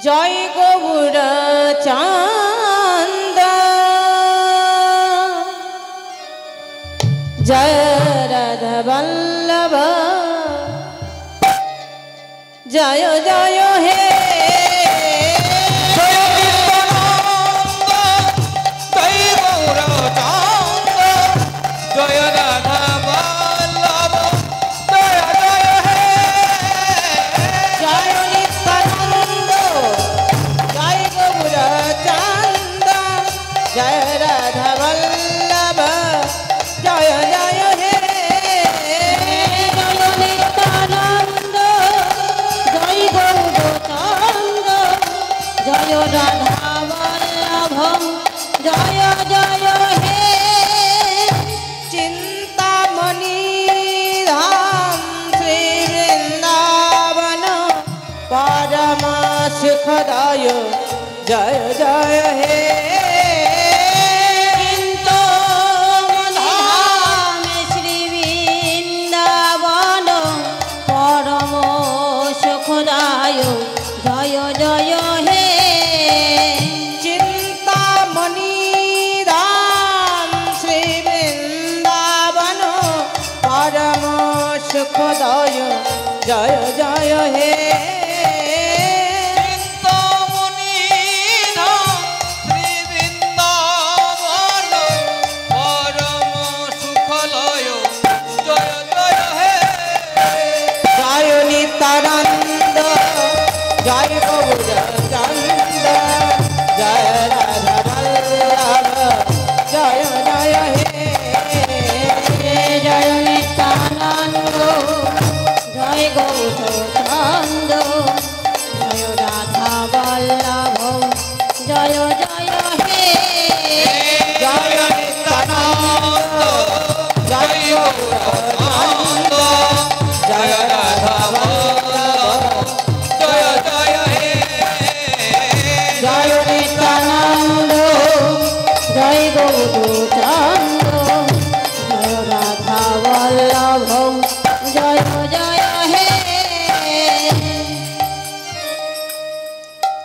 জয় গৌর চান্দ জয় রাধা বল্লভ জয় জয় হে सुखदाय जय जय हे धाम श्री वृंदावन परम सुखदाय जय जय हे चिंतामणि धाम श्री वृंदावन परम सुखदाय जय जय हे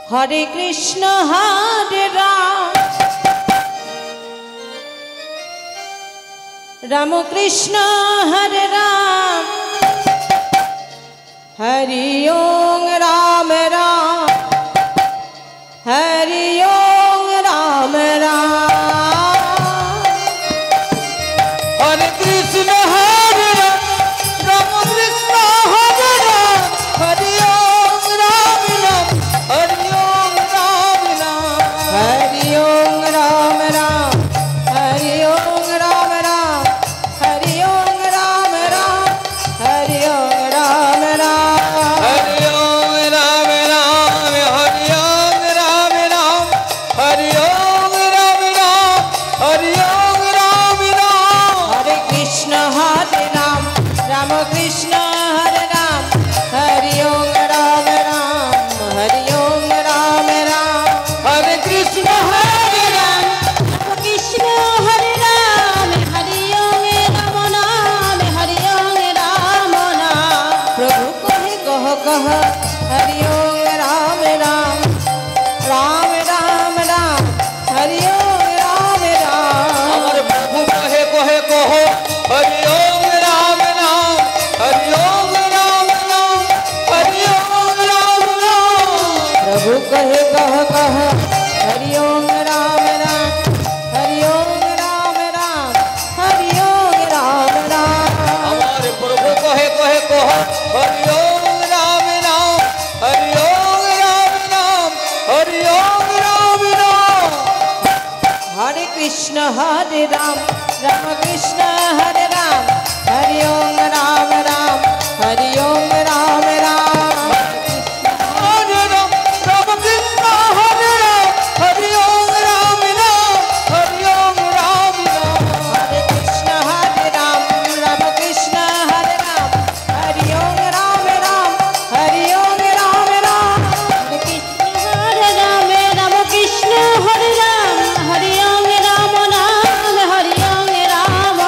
हरे कृष्ण हरे राम राम कृष्ण हरे राम हरि ओम राम राम हरि ओम राम राम हरे कृष्ण हरे राम राम कृष्ण हरे राम हरि ओम राम राम हरि ओम राम राम हरि ओम राम राम हरि ओम राम राम हरि ओम राम राम हरि ओम राम राम हरि ओम राम राम हरि ओम राम राम हरि ओम राम राम हरे कृष्ण हरे राम राम कृष्ण हरे राम हरि ओम राम राम हरि ओम राम राम हरे कृष्ण हरे राम कृष्ण हरे राम हरि ओम राम नाम हरि ओम राम नाम प्रभु कहे कह कह हरि ओम राम राम राम राम राम हरि ओम राम राम हमारे प्रभु कहे कहे कहो हरि ओम राम राम हरि ओम राम राम हरि ओम राम राम प्रभु कहे कह कह हरि ओम राम राम हरि ओम राम राम हरि ओम राम राम हमारे प्रभु कहे कहे कह हरि ओम राम राम हरि ओम राम राम हरि ओम राम राम हरे कृष्ण हरे राम राम कृष्ण हरे राम हरि ओम राम राम हरि ओम राम राम हरे राम राम कृष्ण हरे राम हरि ओम राम राम हरि ओम राम राम हरे कृष्ण हरे राम राम कृष्ण हरे राम हरि ओम राम राम हरि ओम राम राम हरे कृष्ण हरे राम राम कृष्ण हरे राम हरि ओम राम नाम हरि ओम राम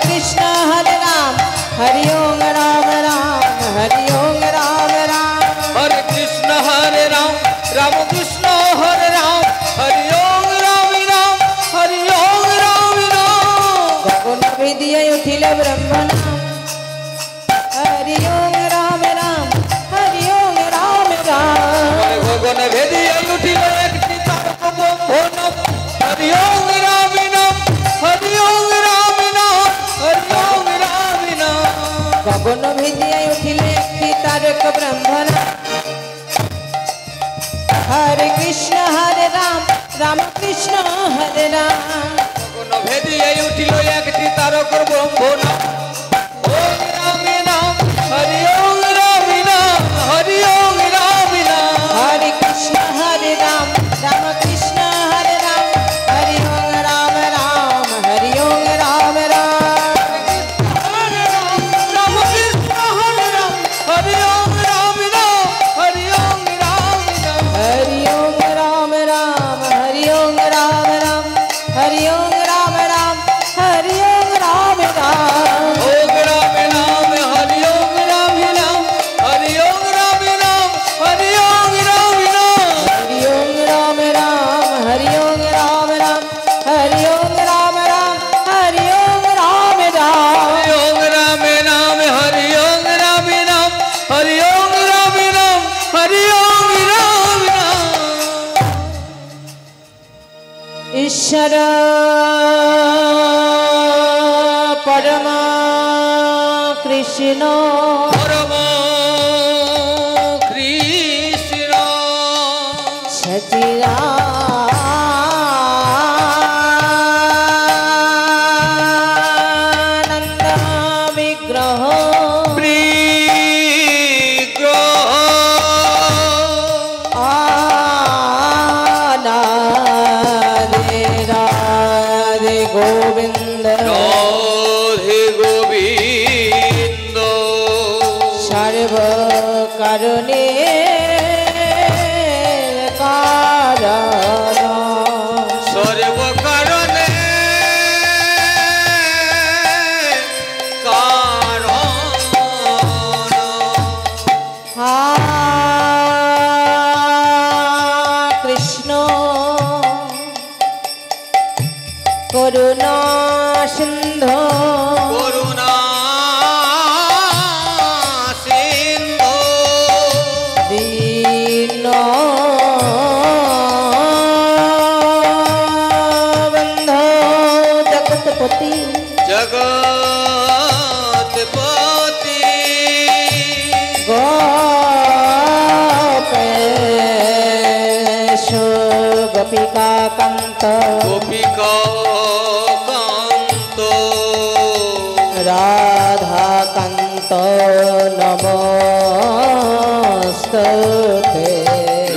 कृष्ण हरे राम हरि ओम राम राम हरि ओम राम राम हरे कृष्ण हरे राम राम कृष्ण हरे राम हरि ओम राम राम हरि ओम राम राम गगन भेदिया उठिले ब्रह्म नाम हरि ओम राम राम हरि ओम राम राम गगन भेदिया उठिले একটি তারক ব্রহ্ম हरि ओम राम नाम हरि ओम राम नाम हरि ओम राम नाम गगन भेदिया उठिले একটি তারক ব্রহ্ম নাম हरे कृष्ण हरे राम राम कृष्ण हरे राम गगन भेदिया उठिले একটি তারক ব্রহ্ম নাম ओम राम नाम हरि ओम राम नाम हरि ओम राम नाम हरे कृष्ण हरे राम राम कृष्ण हरे राम हरि ओम राम राम हरि ओम राम राम हरे राम राम कृष्ण हरे राम हरि ओम राम नाम हरि ओम राम नाम हरि ओम राम राम हरि ओम राम राम हरि ओम राम राम हरि ओम राम राम ओम राम नाम हरि ओम राम नाम हरि ओम राम नाम हरि ओम राम नाम हरि ओम राम राम हरि ओम राम राम हरि ओम राम राम हरि ओम राम राम हरि ओम राम नाम हरि ओम राम नाम हरि ओम राम नाम हरि ओम राम नाम ईश्वर परमा कृष्ण परम कृष्ण सच्चिदानंद विग्रह विग्रह आनादे राधे गोविंद राधे गोविंद सर्व करणे कारण सर्व कारणे कारण हा कृष्ण करुणा सिंधु करुणा सिंधु दीन बंधो जगतपति जगतपति गोपेश गोपिका कांत गोपिका कांत राधा कांत नमस्तुते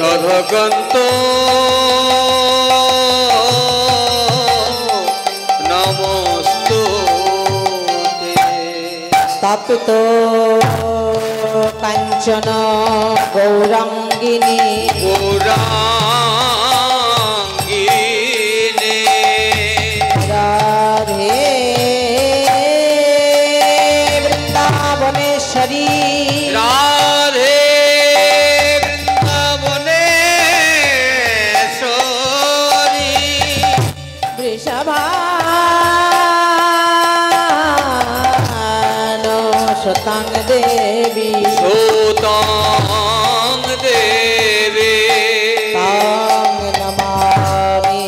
राधाकांत नमस्तुते तापितो कांचन गौरांगिनी गौरांगिने राधे वृंदावनेश्वरी राधे वृंदावनेश्वरी वृषभानो सुतांग देवी सुतांग देवी तांग नमामि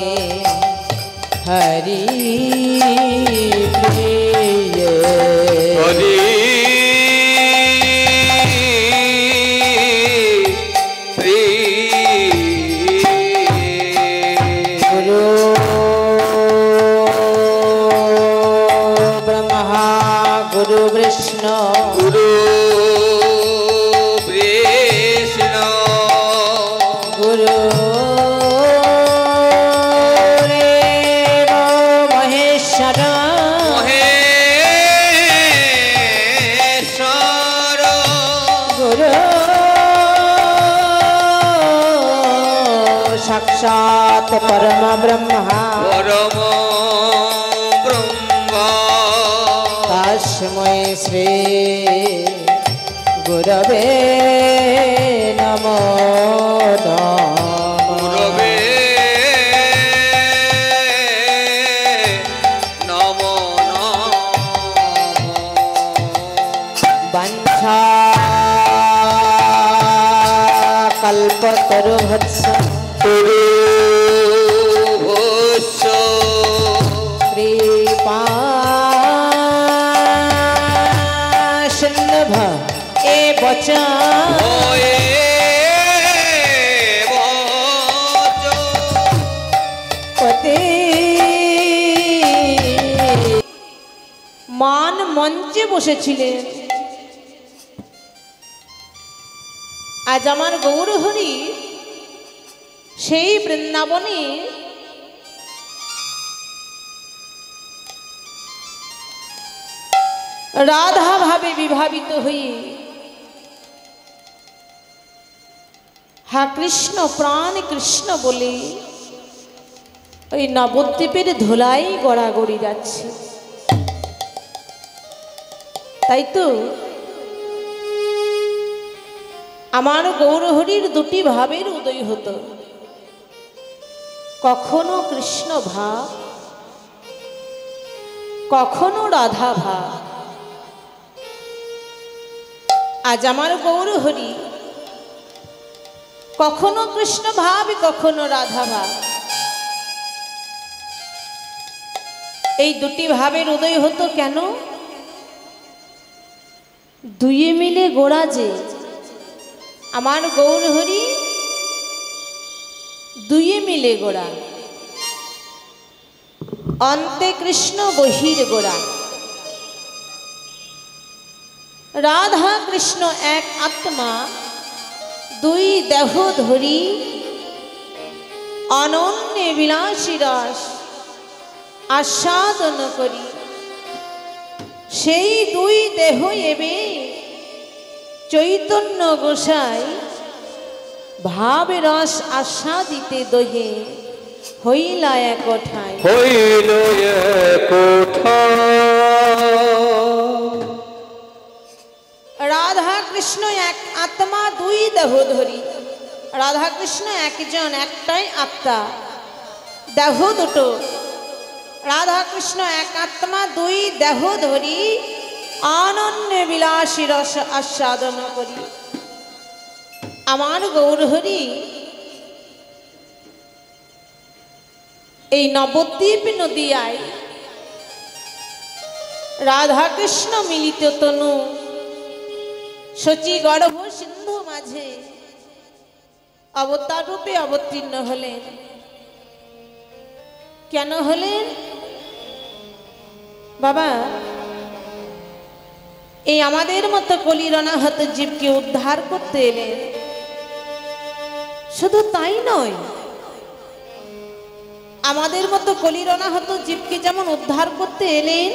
हरि प्रिय हरि प्रिय गुरु ब्रह्मा गुरु विष्णु गुरु कृष्ण गुरु महेश्वर महेश्वर गुरु साक्षात परम ब्रह्मा परम ब्रह्म तस्मै श्री गुरवे नमो गुरवे नमो वंशा कल्पतरुभ्यश्च कृपासिन्धुभ्य एव च पते मान মঞ্চে বসেছিলেন। আজ আমার গৌরহরি সেই বৃন্দাবনে রাধা ভাবে বিভাবিত হয়ে হা কৃষ্ণ প্রাণ কৃষ্ণ বলে ওই নবদ্বীপের ধুলাই গড়াগড়ি যাচ্ছে। তাই তো আমার গৌরহরির দুটি ভাবের উদয় হতো, কখনো কৃষ্ণ ভাব, কখনো রাধা ভাব। আজ আমার গৌরহরি কখনো কৃষ্ণ ভাব, কখনো রাধা ভাব, এই দুটি ভাবের উদয় হতো কেন? দুয়ে মিলে গোড়া যে আমার গৌরহরি দুয়ে মিলে গোড়া, অন্তে কৃষ্ণ বহির গোড়া। রাধা কৃষ্ণ এক আত্মা, দুই দেহ ধরি অনন্য বিলাসী রস আস্বাদন করি। সেই দুই দেহ এবে চৈতন্য গোসাই ভাব রস আস্বাদিতে দহে হইলা এক ঠাই। হইল এক রাধা কৃষ্ণ এক আত্মা, দুই দেহ ধরি। রাধা কৃষ্ণ একজন, একটাই আত্মা, দেহ দুটো। রাধা কৃষ্ণ এক আত্মা, দুই দেহ ধরি অনন্য বিলাসী রস আস্বাদন করি। আমার গৌরহরি এই নবদ্বীপ নদিয়ায় রাধা কৃষ্ণ মিলিত তনু শচী গর্ভ সিন্ধু মাঝে অবতার রূপে অবতীর্ণ হলেন। কেন হলেন বাবা? এই আমাদের মতো কলিরণাহত জীবকে উদ্ধার করতে এলেন। শুধু তাই নয়, আমাদের মতো কলিরণাহত জীবকে যেমন উদ্ধার করতে এলেন,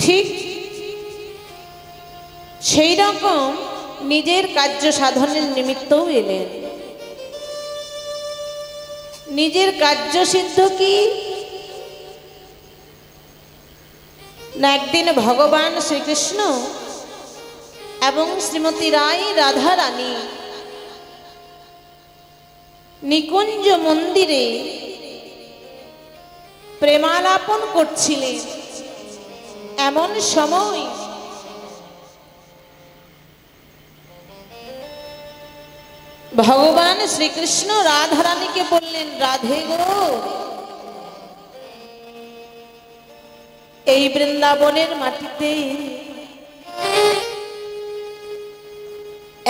ঠিক সেই রকম নিজের কার্য সাধনের নিমিত্তও এলেন। নিজের কার্য সিদ্ধ কি না? একদিন ভগবান শ্রীকৃষ্ণ এবং শ্রীমতী রায় রাধা রানী নিকুঞ্জ মন্দিরে প্রেমালাপন করছিলেন। এমন সময় ভগবান শ্রীকৃষ্ণ রাধা রানীকে বললেন, রাধে গো, এই বৃন্দাবনের মাটিতে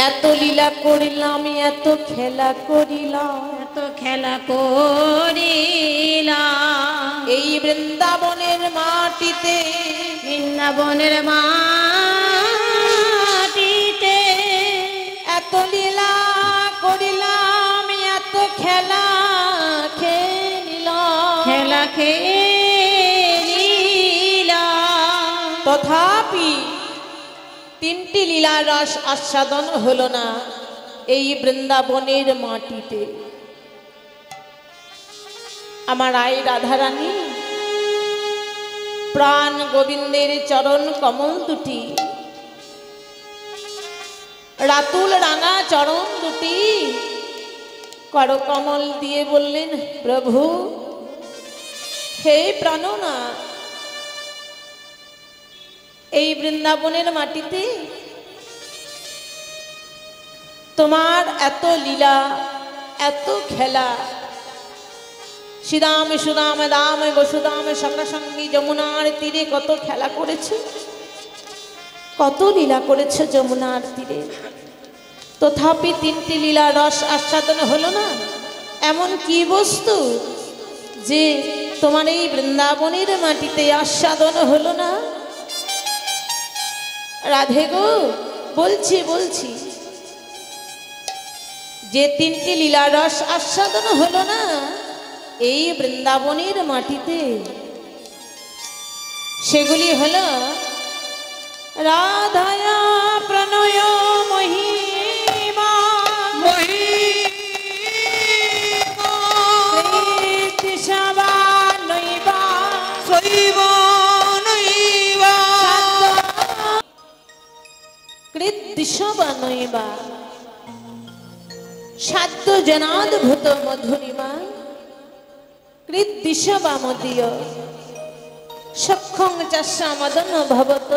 এত লীলা করিলাম, এত খেলা করিলাম, এত খেলা করিলাম, এই বৃন্দাবনের মাটিতে, বৃন্দাবনের মাটিতে এত লীলা করিলাম, এত খেলা খেলিলাম, খেলা খেলিলাম, তথাপি তিনটি লীলা রস আস্বাদন হলো না এই বৃন্দাবনের মাটিতে। আমার আই রাধারানী প্রাণ গোবিন্দের চরণ কমল দুটি, রাতুল রাঙা চরণ দুটি করকমল দিয়ে বললেন, প্রভু হে প্রাণনা, এই বৃন্দাবনের মাটিতে তোমার এত লীলা, এত খেলা, শ্রীদাম সুদাম দাম বসুদাম সঙ্গী যমুনার তীরে কত খেলা করেছে, কত লীলা করেছে যমুনার তীরে, তথাপি তিনটি লীলা রস আস্বাদন হলো না। এমন কি বস্তু যে তোমার এই বৃন্দাবনের মাটিতে আস্বাদন হলো না? রাধে গো, বলছি বলছি, যে তিনটি লীলা রস আস্বাদন হলো না এই বৃন্দাবনের মাটিতে, সেগুলি হলো রাধায়া প্রণয় মহিমা, কৃদ্দিশবানৈবা সাধ্য জনাদ্ভুত মধুরিমা, কৃদ্দিশবামদীয় সক্ষং চাষা মদন ভবত,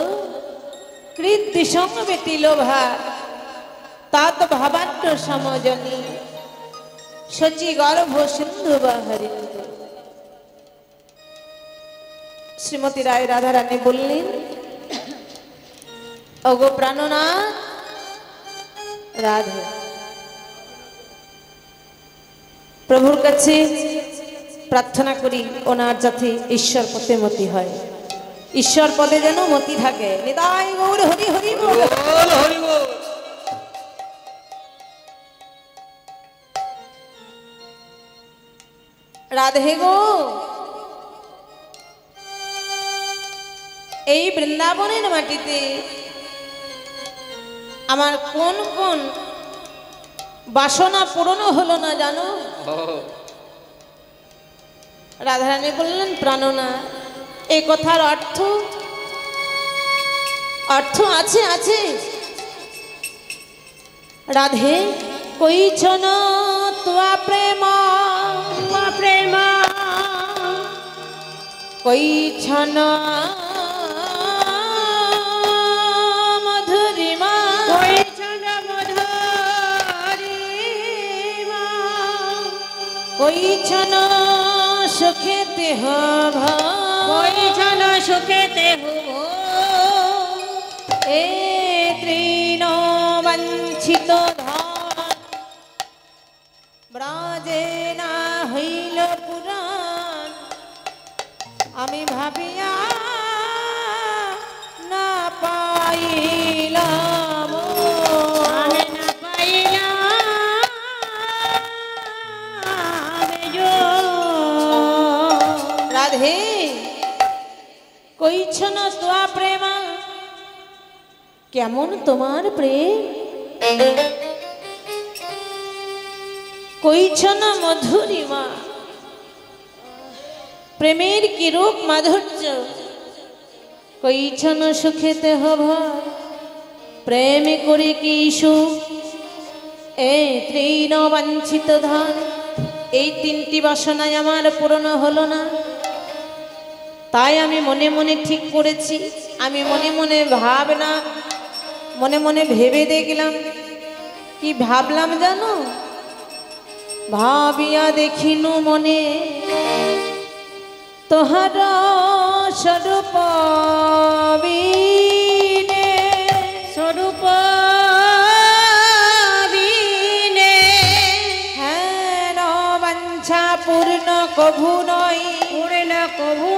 কৃদ্দিশং বেতিলোভা তাত ভাবাট্য সমজনী, শচী গর্ভ সিন্ধু বাহরিন্দ। শ্রীমতী রায় রাধারানী বললেন, ওগো প্রাণনাথ রাধে, প্রভুর কাছে প্রার্থনা করি ওনার যাতে ঈশ্বর পদে মতি হয়, ঈশ্বর পদে যেন মতি থাকে। নিতাই গৌর হরি হরি বল। হরি বল। রাধে গো, এই বৃন্দাবনের মাটিতে আমার কোন কোন বাসনা পূরণ হলো না জানো? রাধারানী বললেন, প্রাণনা এই কথার অর্থ আছে আছে। রাধে কইছন তোয়া প্রেম, কইছন মধুরিমা, কইছন সুখেতে হব, সুখেতে হব, এ তৃণ বঞ্চিত ধন ব্রাজে না হইল পুরাণ, আমি ভাবিয়া না পাইলাম, আমি না পাইলাম রাধে কইছন তোয়া প্রেমা, কেমন তোমার প্রেম, কইছন মধুরিমা, প্রেমের কি রূপ মাধুর্য, কইছন সুখেতে হব, প্রেম করে কি সুখ, এই তৃণ বাঞ্ছিত ধন, এই তিনটি বাসনায় আমার পূরণ হলো না। তাই আমি মনে মনে ঠিক করেছি, আমি মনে মনে ভাবনা মনে মনে ভেবে দেখলাম, কি ভাবলাম জানো? ভাবিয়া দেখিনু মনে তোহার স্বরূপ বিনে, স্বরূপ বিনে হেন বাঞ্ছা পূর্ণ কভু নয়, পূর্ণ কভু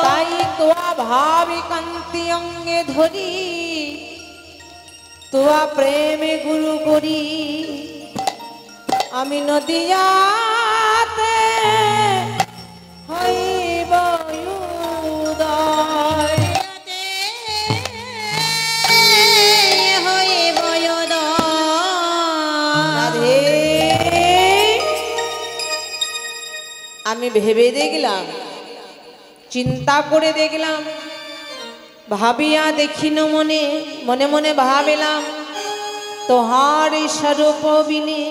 তাই তোয়া ভাবি কান্তি অঙ্গে ধরি, তোয়া প্রেমে গুরু করি, আমি নদিয়াতে হইব উদয়, হয়ে বয়দ। রাধে আমি ভেবে দেখলাম চিন্তা করে দেখলাম, ভাবিয়া দেখিন মনে মনে মনে ভাবিলাম, তোহার স্বরূপ বিনে,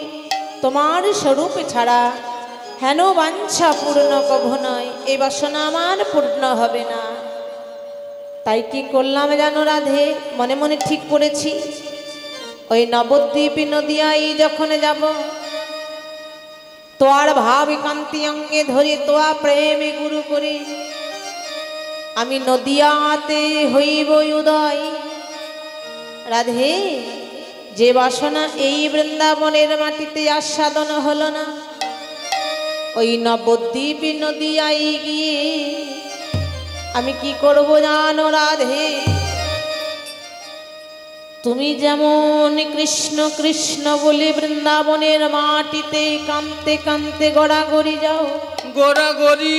তোমার স্বরূপ ছাড়া হেন বাঞ্ছা পূর্ণ কভু নয়, এই বাসনা আমার পূর্ণ হবে না। তাই কি করলাম জানো রাধে, মনে মনে ঠিক করেছি, ওই নবদ্বীপ নদিয়ায় যখন যাব, তোয়ার ভাব কান্তি অঙ্গে ধরে তোয়া প্রেমে গুরু করে আমি নদিয়াতে হইব উদয়। রাধে, যে বাসনা এই বৃন্দাবনের মাটিতে আস্বাদন হলো না, ওই নবদ্বীপ নদিয়ায় গিয়ে আমি কি করব জানো রাধে, তুমি যেমন কৃষ্ণ কৃষ্ণ বলে বৃন্দাবনের মাটিতে কাঁদতে কাঁদতে গড়াগড়ি যাও, গোড়াগড়ি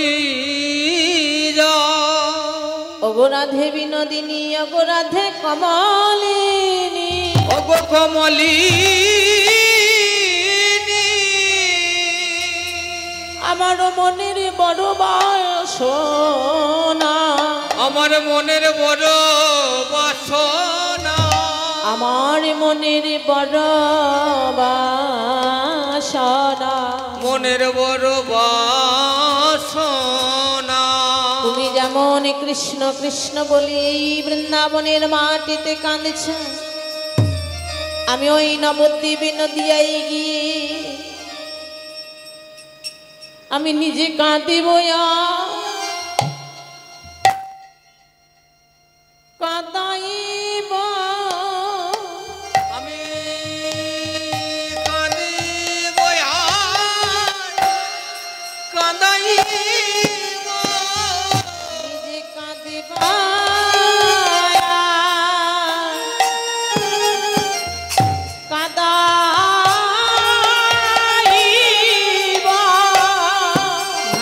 যাও, অগরাধে বিনোদিনী, অগরাধে কমলিনী, অগো কমলিনী, আমার মনের বড় বাসনা, আমার মনের বড় বাসনা, আমার মনের বড় বাসনা, মনের বড় বাসনা। তুমি যেমন কৃষ্ণ কৃষ্ণ বলি এই বৃন্দাবনের মাটিতে কাঁদছ, আমি ওই নবদ্বীপ নদিয়ায় গিয়ে আমি নিজে কাঁদিব, কাঁদাইব, আমি কাঁদিব কাঁদাইব, নিজে কাঁদিব, কাঁদাইব,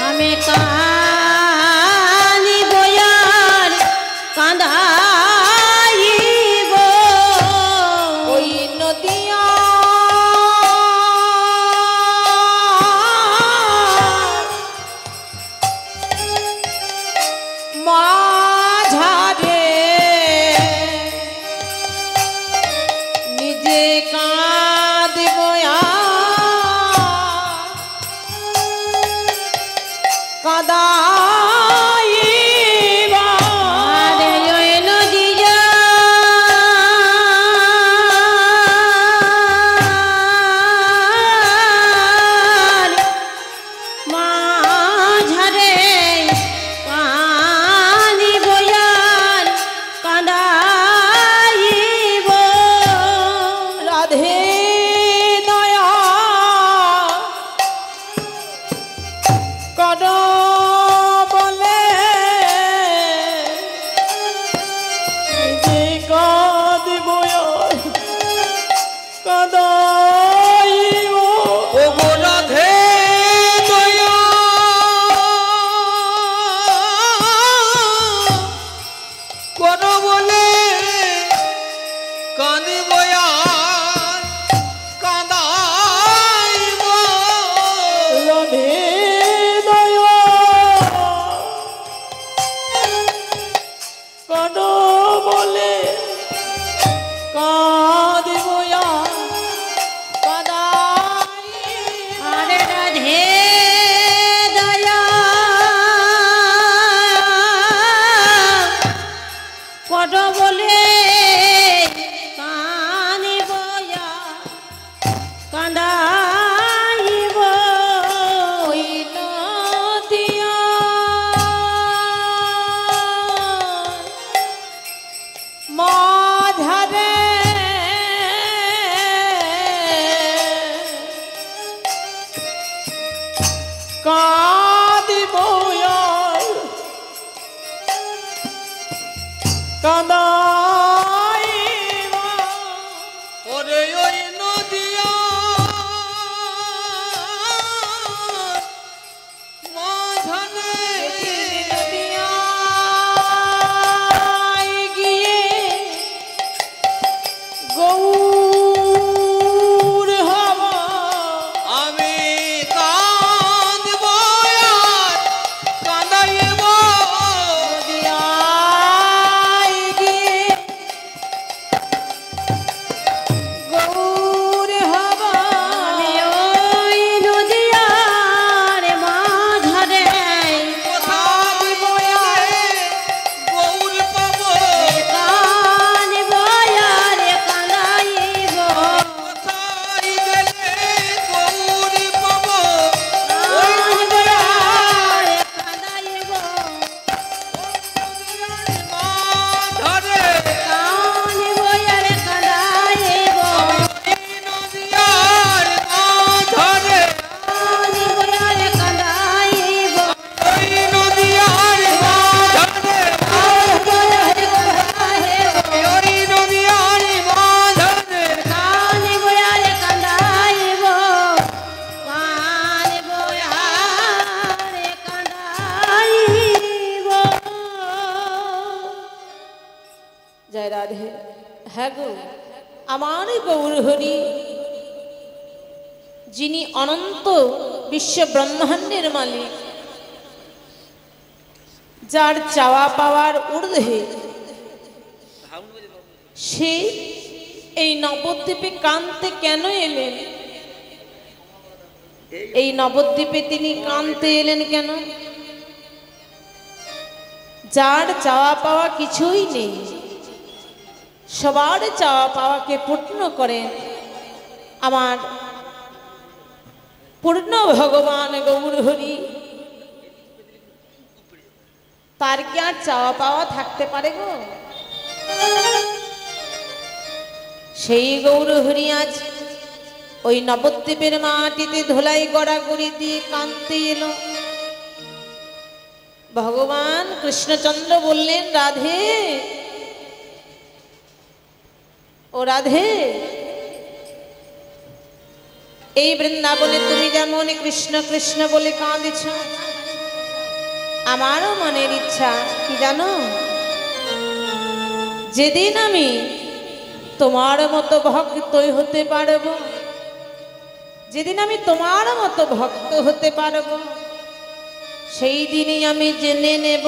আমি কাঁদিব আর কাঁদাইব, ওই নদিয়া মাঝারে নিজে কাঁদিব, কাঁদাইব, আরে ওই নদিয়া মাঝারে কাঁদিব আর কাঁদাইব, রাধে দয়া কর বলে নিজে কাঁদিব, কাঁদাইব, ওগো রাধে দয়া করো বলে কাঁদিব আর কাঁদাইব, রাধে দয়া কর বলে কাঁদিব, কাঁদাইব, আরে রাধে দয়া কত বলে কাঁদিব কাঁদাইব, ওই নদিয়া মাঝারে কাঁদিব, কাঁদাইব, ওরে ওই নদিয়া মাঝারে নদিয়ায় গিয়ে গৌর হব, আমি কাঁদিব আর কাঁদাইব, রাধে। হ্যাঁ গো, আমার গৌরহরি যিনি অনন্ত বিশ্ব ব্রহ্মাণ্ডের মালিক, যার চাওয়া পাওয়ার ঊর্ধ্বে, সে এই নবদ্বীপে কানতে কেন এলেন? এই নবদ্বীপে তিনি কানতে এলেন কেন? যার চাওয়া পাওয়া কিছুই নেই, সবার চাওয়া পাওয়াকে পূর্ণ করেন আমার পূর্ণ ভগবান গৌরহরি। তার কি আর চাওয়া পাওয়া থাকতে পারে গো? সেই গৌরহরি আজ ওই নবদ্বীপের মাটিতে ধুলাই গড়াগড়ি দিয়ে কাঁদতে এলো। ভগবান কৃষ্ণচন্দ্র বললেন, রাধে ও রাধে, এই বৃন্দাবনে তুমি যেমন কৃষ্ণ কৃষ্ণ বলে কাঁদিছ, আমারও মনের ইচ্ছা কি জানো? যেদিন আমি তোমার মতো ভক্ত হতে পারব, যেদিন আমি তোমার মতো ভক্ত হতে পারব, সেই দিনই আমি জেনে নেব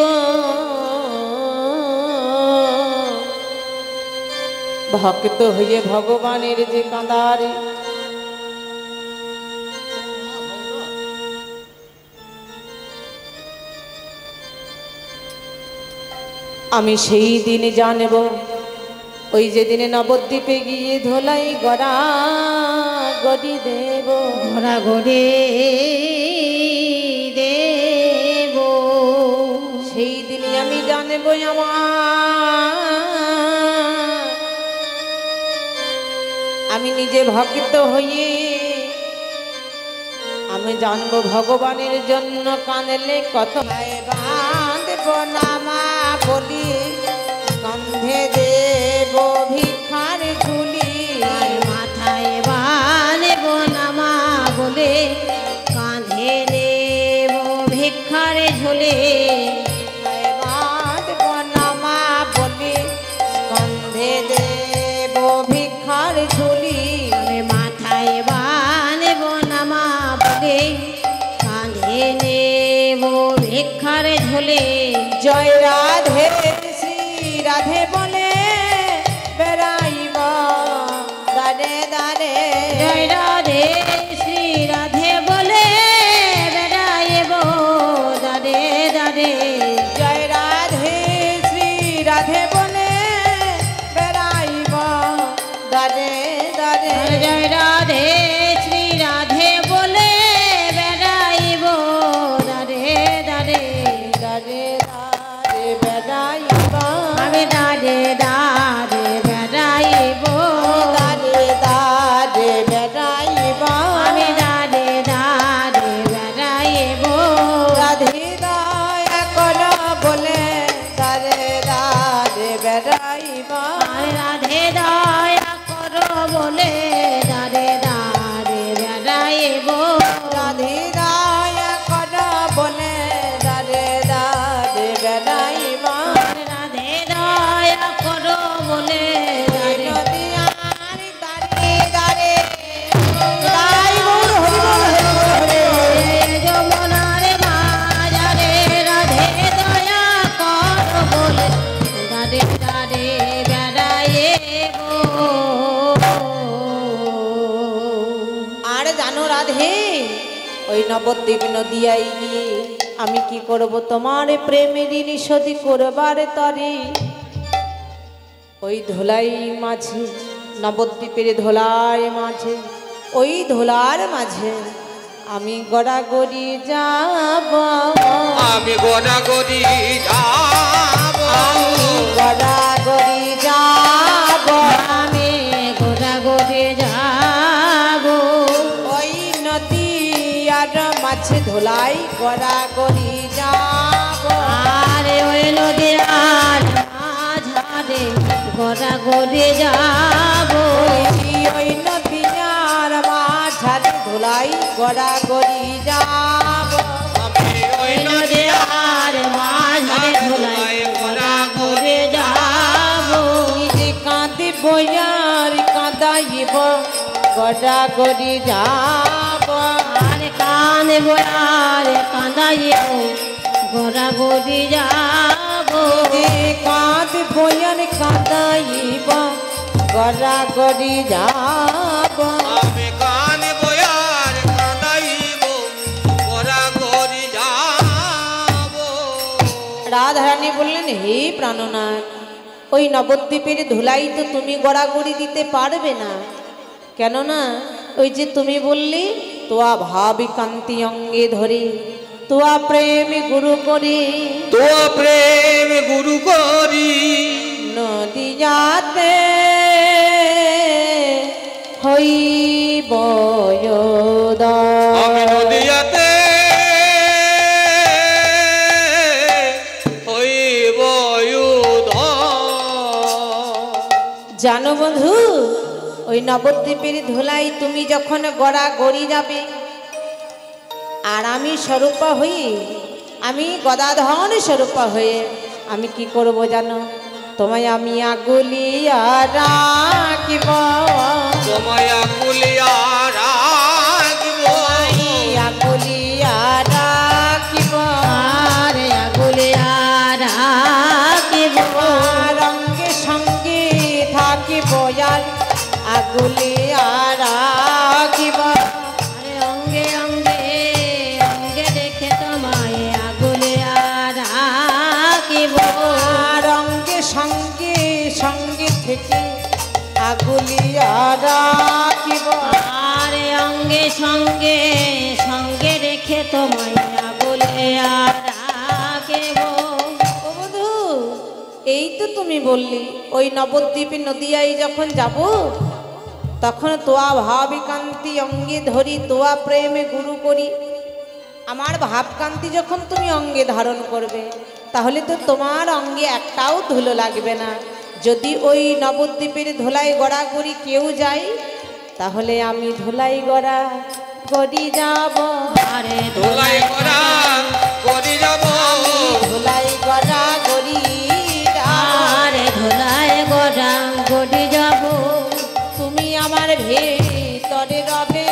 ভক্ত হয়ে ভগবানের যে কাঁদারে। আমি সেই দিনে জানব, ওই যে দিনে নবদ্বীপে গিয়ে ধোলাই গড়া গড়ি দেব, ঘোরা ঘরে দেব। সেই দিনে আমি জানব আমি নিজে ভক্ত হয়ে আমি জানবো ভগবানের জন্য কাঁদলে কত বাঁধব নামা বলি, কন্ধে দেব ভিক্ষার ঝুলি, আর মাথায় বাঁধব নামা বলে, কাঁধে নেব ভিক্ষার ঝোলে। বাঁধব নামা বলি, কন্ধে দেব ভিক্ষার ঝুলি, আমি মাথায় বাঁধব নামা বলে, কাঁধে নেব ভিক্ষার ঝোলে। জয় রাধে শ্রী রাধে বলে বেড়াইব দারে দারে, জয় রাধে শ্রী রাধে বলে বেড়াইব দারে দারে। জয় রাধে শ্রী রাধে বলে বেড়াইব দারে দারে, জয় রাধে শ্রী রাধে বলে বেড়াইব দারে দারে। দারে দারে বেড়াইব, আমি দারে দারে বেড়াইব, দারে দারে বেড়াইব, আমি দারে দারে বেড়াইব। রাধে দয়া কর বলে দারে দারে বেড়াইব, আমি রাধে দয়া করো বলে দারে দারে বেড়াইব। রাধে দয়া কর বলে দারে দারে বেড়াইব, রাধে দয়া করো বলে দারে নদিয়ার দারে দারে গাই গৌর হরি বল হরি বল হরি বল। যমুনার মাঝারে রাধে দয়া করো বলে দারে দারে বেড়াইব। আর জানো রাধে, ওই নবদ্বীপ নদিয়ায় গিয়ে আমি কি করব তোমার প্রেমের নিষেধ করবার তরে। ওই ধোলাই মাঝে, নবদ্বীপের ধোলাই মাঝে, ওই ধোলার মাঝে আমি গড়াগড়ি যাব, আমি গোনাগরি যাব, আমি গড়াগড়ি যাব, আমি গোদাগরে যাব। ওই নদী আর মাঝে ধোলাই গড়াগড়ি যাব, আরে ওই নদীর মাঝারে গোদাগরে যাব। ওই নদী আর মাঝারে ধোলাই গড়াগড়ি যাব, আমি ওই ওই নদীর মাঝারে ধুলাই গোদাগরে যাব। নিজে গড়া গড়ি যাব আরে কাঁদবো আর কাঁদাইও গোড়া গড়ি যাব যে কাঁদ বয়ার কাঁদাইব গড়া গড়ি যাব আমি কান বয়ার কাঁদাইব গড়া গড়ি যাব। রাধারানী বললেন, হে প্রাণনাথ, ওই নবদ্বীপের ধুলাই তো তুমি গড়াগড়ি দিতে পারবে না, কেননা ওই যে তুমি বললি তোয়া ভাবি কান্তি অঙ্গে ধরে তোয়া প্রেম গুরু করে তো প্রেম গুরু করি নদিয়াতে হইব আমি নদিয়াতে হইব জানো বন্ধু, ওই নবদ্বীপের ধুলাই তুমি যখন গড়া গড়ি যাবে আর আমি স্বরূপা হই, আমি গদাধর স্বরূপা হয়ে আমি কি করব জানো, তোমায় আমি আগুলিয়া রাখিব তোমায় আকুলিয়া রাখিব আগুলিয়া রাখিব আরে আগুলিয়া রাখিব রঙ্গে সঙ্গে থাকিব আর আগুলিয়া রাখিব আরে অঙ্গে অঙ্গে অঙ্গে দেখে তোমায় আগুলিয়া রাখিব রঙ্গে সঙ্গে সঙ্গে থেকে আগুলিয়া রাখিব আরে অঙ্গে সঙ্গে সঙ্গে রেখে তোমায় আগুলিয়া রাখিব ও বন্ধু, এই তো তুমি বললি ওই নবদ্বীপে নদিয়ায় যখন যাব তখন তোয়া ভাবিকান্তি অঙ্গে ধরি তোয়া প্রেমে গুরু করি। আমার ভাবকান্তি যখন তুমি অঙ্গে ধারণ করবে তাহলে তো তোমার অঙ্গে একটাও ধুলো লাগবে না। যদি ওই নবদ্বীপের ধুলাই গড়া করি কেউ যায় তাহলে আমি ধুলাই গড়া করি যাব আরে ধুলাই করা করি যাব ধুলাই গড়া করি আরে ধুলায় গোড়া গড়ি যাব তুমি আমার ভিতরে রবে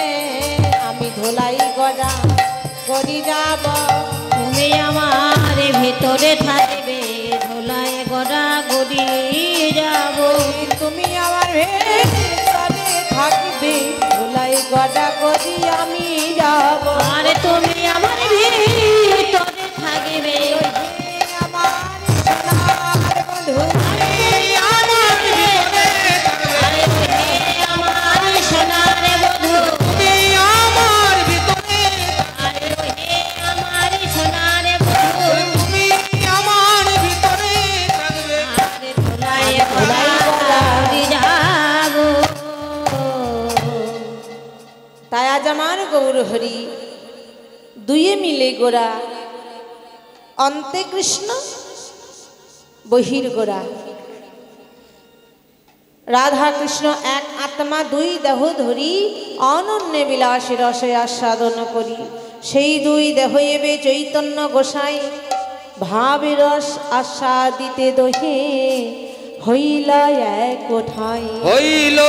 আমি ধুলাই গড়া করি যাব তুমি আমার ভিতরে থাকবে ধুলায় গোড়া গড়ি যাব তুমি আমার ভিতরে থাকবে ধুলাই গড়া করি আমি যাব আরে তুমি আমার ভিতরে থাকবে আমার সোনার বন্ধু আরে আমার সোনার বধূ তুমি আমার ভিতরে আরে আমার সোনার বধূ তুমি আমার ভিতরে থাকবে আরে ধুলায় গোড়া গড়ি যাব তাই আজ আমার গৌর হরি দুয়ে মিলে গোরা অন্তে কৃষ্ণ বহির গোরা। রাধা কৃষ্ণ এক আত্মা দুই দেহ ধরি অনন্য বিলাসী রসে আস্বাদন করি। সেই দুই দেহ এবে চৈতন্য গোসাই ভাবে রস আস্বাদিতে দহে হইলা এক কোঠায়। হইল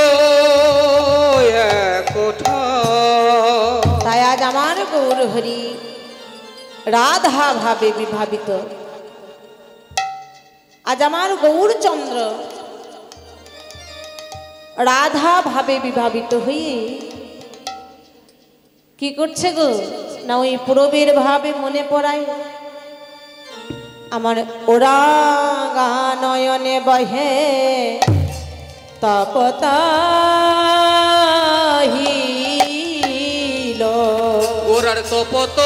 এক কোঠা তাই আজ আমার গৌর হরি রাধা ভাবে বিভাবিত। আজ আমার গৌরচন্দ্র রাধা ভাবে বিভাবিত হয়ে কি করছে গো না ওই পূরবের ভাবে মনে পড়ায় আমার ওরা নয়নে বহে তপতাহিল ওরার তপত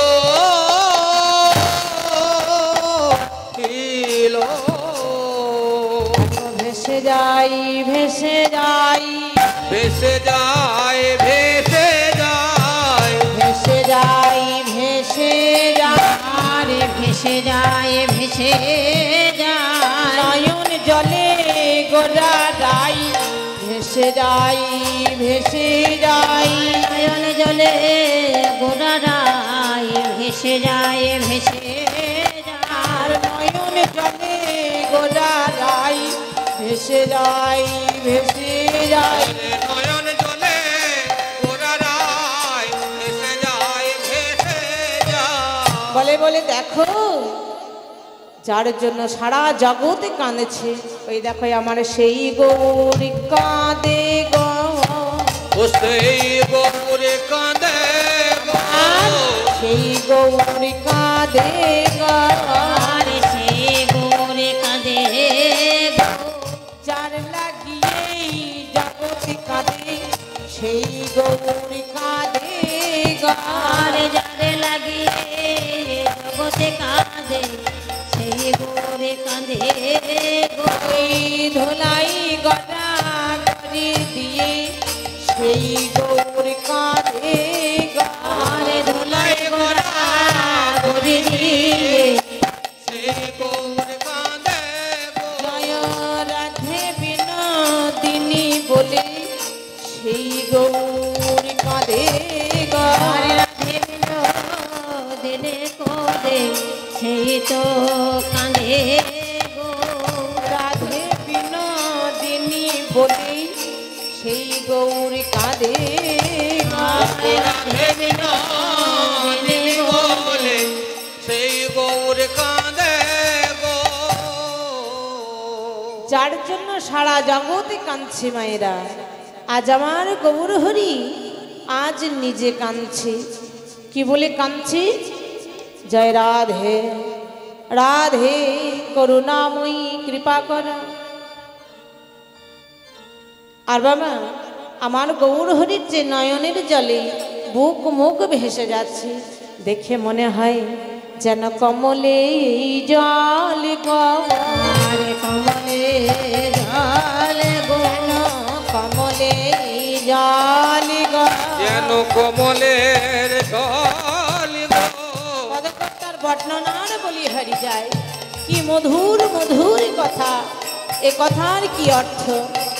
হিল ভেসে যাই ভেসে যাই ভেসে যায় ভেসে যায় ভেসে যাই ভেসে যাই আরে ভেসে যায় ভেসে যায় নয়ন জলে গোরা রাই ভেসে যাই ভেসে যাই নয়ন জলে গোড়ারায় ভেসে যায় ভেসে আর যায় নয়ন জলে গোরা রাই ভেসে যাই ভেসে যাই নয়ন জলে বলে দেখো যার জন্য সারা জগতে কাঁদেছে, ওই দেখো আমার সেই গৌরী কাঁদে গো, ও সেই গৌরে কাঁদে গো, সেই গৌরী কাঁদে গো, আর সে গোরে কাঁদে গো, যার লাগিয়ে জগতে কাঁদে সেই গৌরী কাঁদে গো, আর যারে লাগিয়ে জগতে কাঁদে সেই গোরে কাঁদে গো, ওই ধোলাই গড়া করে দিয়ে সেই গৌরী কাঁদে গো, আর ধুলাই গোরা করে দিয়ে সেই গৌরে কাঁদে গো, জয় রাধে বিনোদিনী বলে সেই গৌরী কাঁদে গো, আর রাধে দিনে কোদে সেই তো কাঁদে গো, রাধে বিনোদিনী বলে সেই গৌরী কাঁদে গো, রাধে বিনোদিনী বলে সেই গৌরে কাঁদে গো। যার জন্য সারা জগতে কাঁদছে মায়েরা, আজ আমার গৌর হরি আজ নিজে কাঁদছে। কি বলে কাঁদছে? জয় রাধে রাধে করুণাময়ী কৃপা কর। আর বাবা আমার গৌর হরির যে নয়নের জলে বুক মুখ ভেসে যাচ্ছে, দেখে মনে হয় যেন কমলে জল গো, আর কমলে জল গো, যেন কমলে জল গো, যেন কমলের জল গো, পদকর্তার বর্ণনার বলি হারি যায়। কি মধুর মধুর কথা, এ কথার কি অর্থ?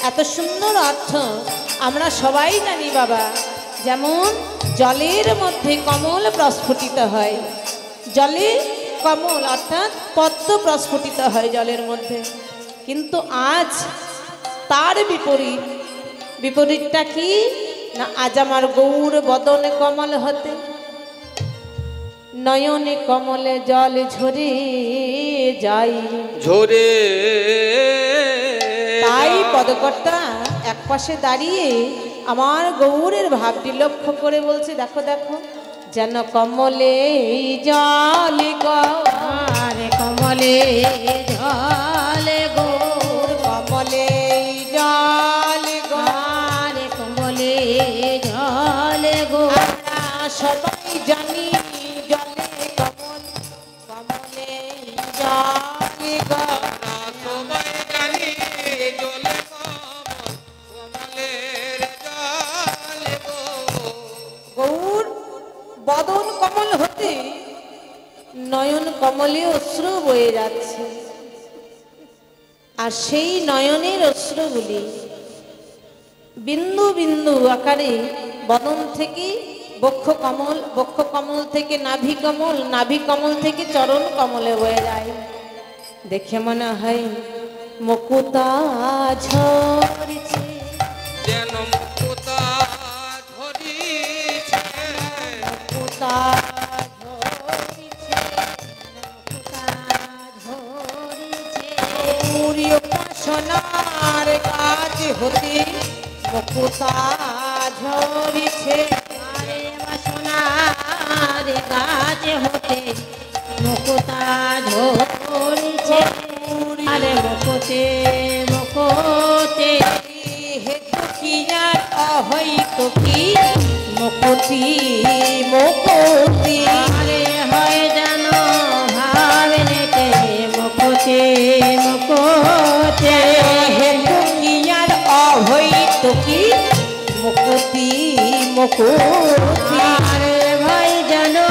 এত সুন্দর অর্থ আমরা সবাই জানি বাবা। যেমন জলের মধ্যে কমল প্রস্ফুটিত হয়, জলে কমল অর্থাৎ পদ্ম প্রস্ফুটিত হয় জলের মধ্যে, কিন্তু আজ তার বিপরীত। বিপরীতটা কি না, আজ আমার গৌর বদনে কমল হতে নয়নে কমলে জল ঝরে যাই। ঝরে তাই পদকর্তা এক পাশে দাঁড়িয়ে আমার গৌরের ভাবটি লক্ষ্য করে বলছে, দেখো দেখো যেন কমলে জল গো, আর কমলে জল গো, কমলে জল গো, আর কমলে জল গো, আমরা সবাই জানি জলে কমল, কমলে জল গো, সবাই জানি জলে কমল, কমলের জল গো। গৌর বদন কমল হতে নয়ন কমলে অশ্রু বয়ে যাচ্ছে, আর সেই নয়নের অশ্রুগুলি বিন্দু বিন্দু আকারে বদন থেকে বক্ষ কমল, বক্ষ কমল থেকে নাভি কমল, নাভি কমল থেকে চরণ কমলে বয়ে যায়। দেখে মনে হয় মুকুতা ঝরছে, যেন মুকুতা ঝরিছে, মুকুতা ঝরছে, গৌরী উপাসনার কাজ হতে মুকুতা ঝরিছে, আরে বাসনার গাছ হতে মুকুতা ঝরিছে, আরে মুকুতে মুকুতে হেতু কি আর অহৈত কি মুকুতি মুকুতি, আরে হয় জানো ভাবে নেতে মুকুতে মুকুতে, হেতু কি আর অহৈত কি মুকুতি মুকুতি, আরে ভাই জানো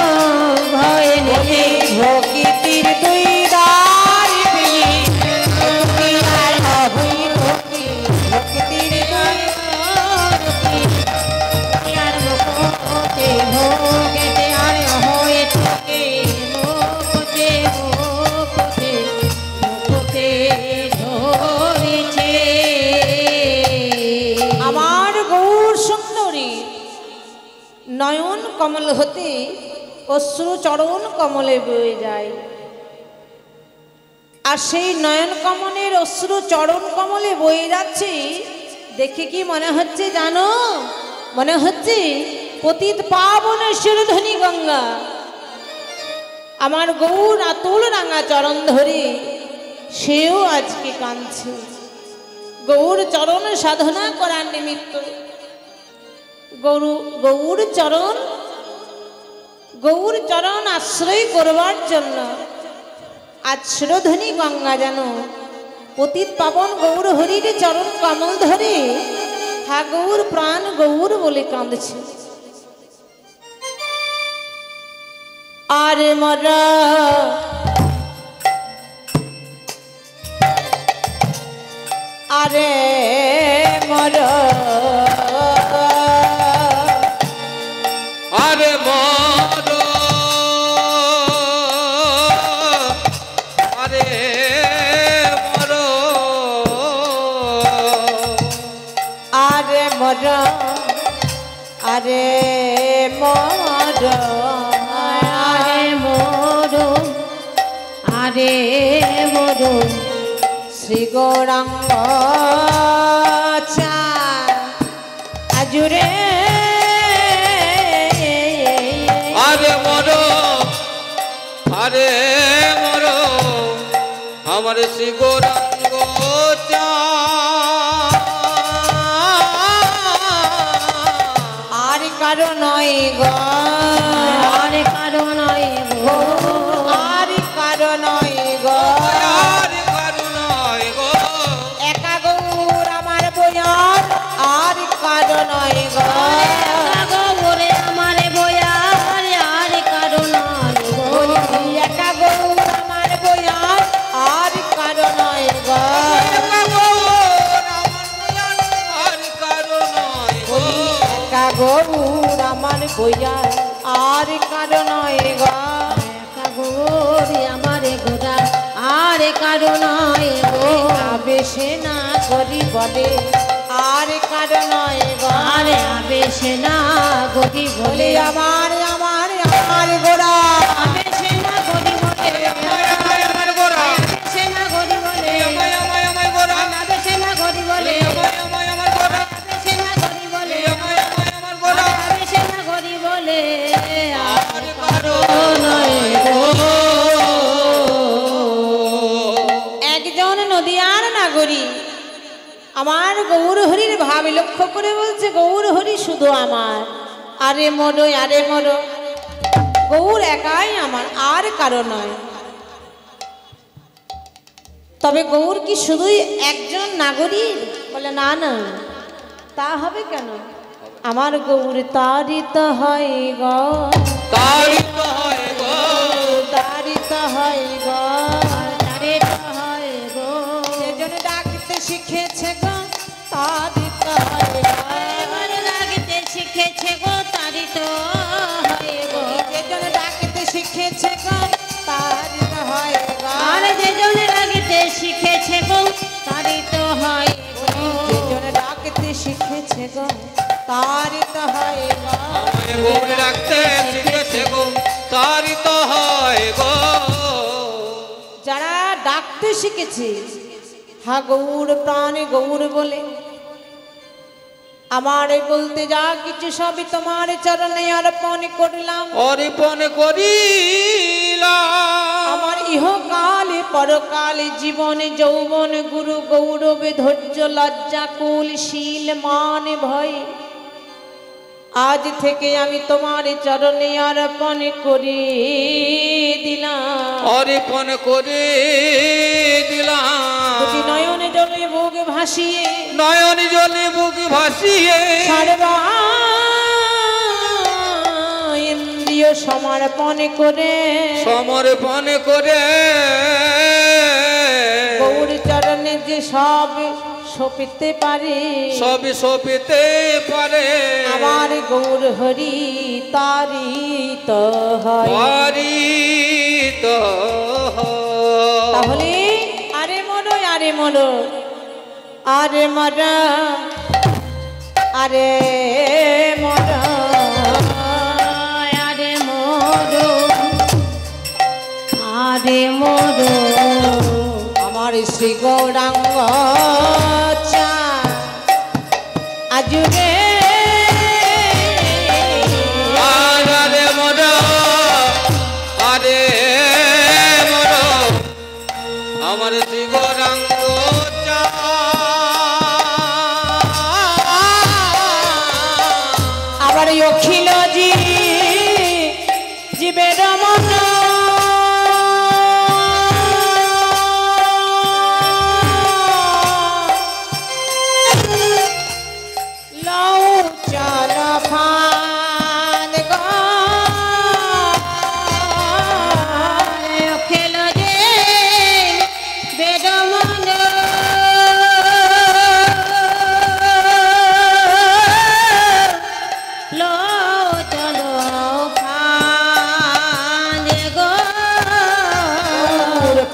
ভয় নেতে প্রকৃতির দুই দ্বার পেয়ে কি আর অহৈত কি প্রকৃতির দুই আর মুকুতে ভোগেতে আরে হয় থাকে মুকুতে মুকুতে মুকুতে ধরেছে। আমার গৌর সুন্দরী নয়ন কমল হতে অশ্রু চরণ কমলে বয়ে যায়। আর সেই নয়ন কমলের অশ্রু চরণ কমলে বয়ে যাচ্ছে দেখে কি মনে হচ্ছে জানো? মনে হচ্ছে পতিত পাবন শিরোধনী গঙ্গা আমার গৌর আতুল রাঙা চরণ ধরে সেও আজকে কাঁদছে। গৌর চরণ সাধনা করার নিমিত্ত গৌর চরণ আশ্রয় করবার জন্য আজ শিরোধনী গঙ্গা যেন পতিত পাবন গৌর হরির চরণ কমল ধরে হা গৌর প্রাণ গৌর বলে কাঁদছে। আরে মরা আরে মরা আরে মর আরে মর আরে মরা আরে মরা আরে মোরো আরে মোরো শ্রী গৌরাঙ্গ আজুরে আরে মর আরে মর আমার শ্রী গৌরাঙ্গ আর কারো নয় গো আরে কারো নয় গো আর কারো নয় গো আর কারুণায় গো একা গৌর আমার বয়ার আর কারো নয় গো ওরে আমারে বয়ার আর কারো নয় গো একা গৌর আমার বয়ার আর কারো নয় গো আর কারুণায় গো একা গৌর আমার বয়ার আর কারো নয় গো গোরি আমারে গোরা আর কারো নয় গো বেশে না করি বলে আর কারো নয় গো আরে আবেশে না গরি বলে বলে আমার আমার আমার গোড়া আবেশে না গরি বলে আমার গোরা আবেশে না গরি বলে আমায় আমায় গোরা আবেশে না গরি বলে আমায় আমার গোরা আবেশে না গরি বলে আমায় আমার গোরা আবেশে না গরি বলে আর কারো নয় গো একজন নদিয়ার নাগরী আমার গৌর হরির ভাব লক্ষ্য করে বলছে গৌর হরি শুধু আমার আরে মরো আরে মরো গৌর একাই আমার আর কারো নয়। তবে গৌর কি শুধুই একজন নাগরিক? বলে না না তা হবে কেন, আমার গৌর তারিত হয় গো তারিত হয় গো তারিত হয় গো তারে হয় গো সেজন ডাকতে শিখেছে গো তারিত হয় গো এবার লাগতে শিখেছে গো তারি তো হয় গো যেজন ডাকতে শিখেছে গো তারিত হয় গো আর যেজন লাগতে শিখেছে গো তারি তো হয় গো যেজন ডাকতে শিখেছে গো তারিত হয় গো আমায় গৌর রাখতে শিখেছে গো তারিত হয় গো যারা ডাকতে শিখেছে হা গৌর প্রাণে গৌর বলে আমার বলতে যা কিছু সবই তোমার চরণে অর্পণ করলাম। অর্পণ করিলাম আমার ইহকালে পরকালে জীবনে যৌবন গুরু গৌরবে ধৈর্য লজ্জা কুল শীল মান ভয় আজ থেকে আমি তোমার চরণে অর্পণ করে দিলাম। অর্পণ করে দিলাম দুটি নয়নে জলে বুক ভাসিয়ে নয়ন জলে বুক ভাসিয়ে সর্বা ইন্দ্রিয় সমর্পণ করে সমর্পণ করে গৌর চরণে যে সব সপিতে পারে সবই সপিতে পারে আমার গৌর হরি তারিত হয়। পারিত হয়। তাহলে আরে মরো আরে মরো আরে মরা আরে মরা আরে মোর রে মোর আমার শ্রী গৌরাঙ্গ চাঁদ আজুরে আরে মোর আরে মোর আমার শ্রী গৌরাঙ্গ আবার অখিল জীবের মন লও চল ফান খেল যে বেদমন লো চলো ফাঁদে গো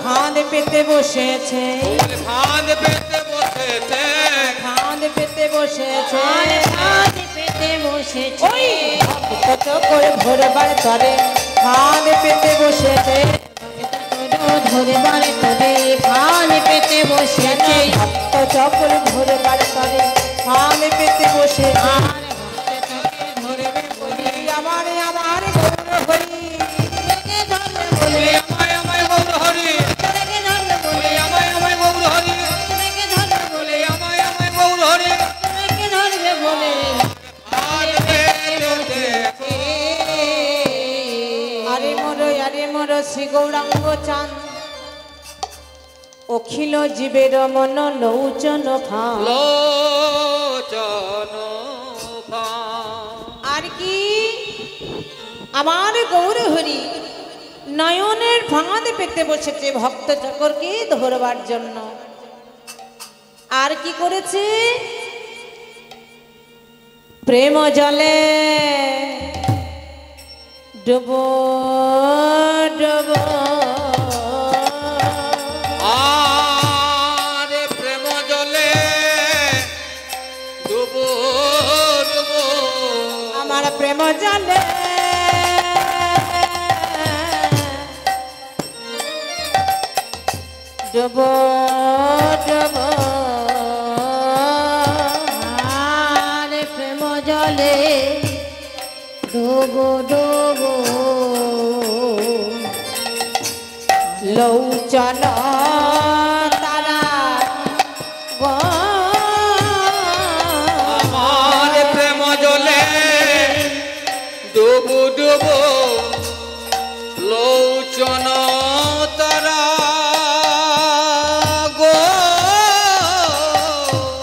ফাঁদ পেতে বসেছে ফাঁদ পেতে বসেছে ফাঁদ পেতে বসেছে ফাঁদ পেতে বসেছে ওই কত করে ভোরবার তরে ফাঁদ পেতে বসেছে ধরবার তবে ফাঁদ পেতে বসেছে ভক্ত চকর ভোরবার তরে ফাঁদ পেতে বসেছে আর ভক্তকে ধরবে বলে আমার আমার গৌর হরি তোকে ধরবে বলে আমায় আমায় গৌর হরি তোকে ধরবে বলে আমায় আমায় গৌর হরি তোকে ধরবে বলে আমায় আমায় গৌর হরি তোকে ধরবে বলে আরে মোর শ্রী গৌরাঙ্গ চাঁদ অখিল জীবের মন লৌচন ফাঁ লোচন আর কি আমার গৌর হরি নয়নের ফাঁদ পেতে বসেছে ভক্ত চকরকে ধরবার জন্য। আর কি করেছে? প্রেম জলে ডুবো ডুবো আরে প্রেম জলে ডুবো ডুবো আমার প্রেম জলে ডুবো ডুবো আর প্রেম জলে ডোবো ডোবো লৌচন তারা গো আমার প্রেম জলে ডুবো ডুবো লোচন তারা গো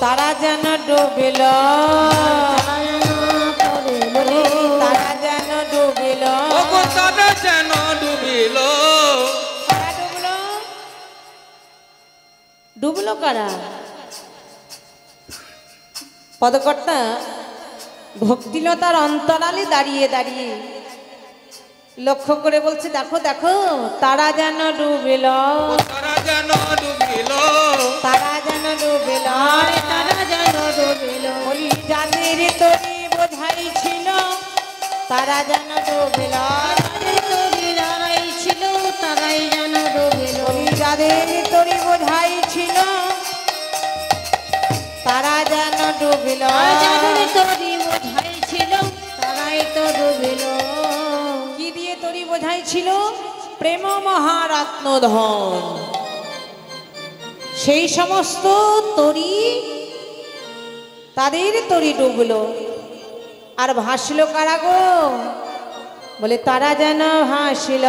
তারা যেন ডুবিল তারা যেন ডুবিল ওগো তারা যেন ডুবিল কারা ডুবলো? ডুবলো কারা? পদকর্তা ভক্তিলতার অন্তরালে দাঁড়িয়ে দাঁড়িয়ে লক্ষ্য করে বলছে, দেখো দেখো তারা যেন ডুবিল তারা যেন ডুবিল তারা যেন ডুবিল তারা যেন ডুবিল বলি যাদের তরি বোঝাই ছিল তারা যেন ডুবিল তরি লড়াই ছিল তারাই যেন ডুবিল বলি যাদের তরি বোঝাই ছিল তারা যেন ডুবিল যাদের তরি বোঝাই ছিল তারাই তো ডুবিল কি দিয়ে তরি বোঝাই ছিল? প্রেম মহারত্ন ধন। সেই সমস্ত তরি তাদের তরি ডুবলো। আর ভাসলো কারা গো? বলে তারা যেন ভাসিল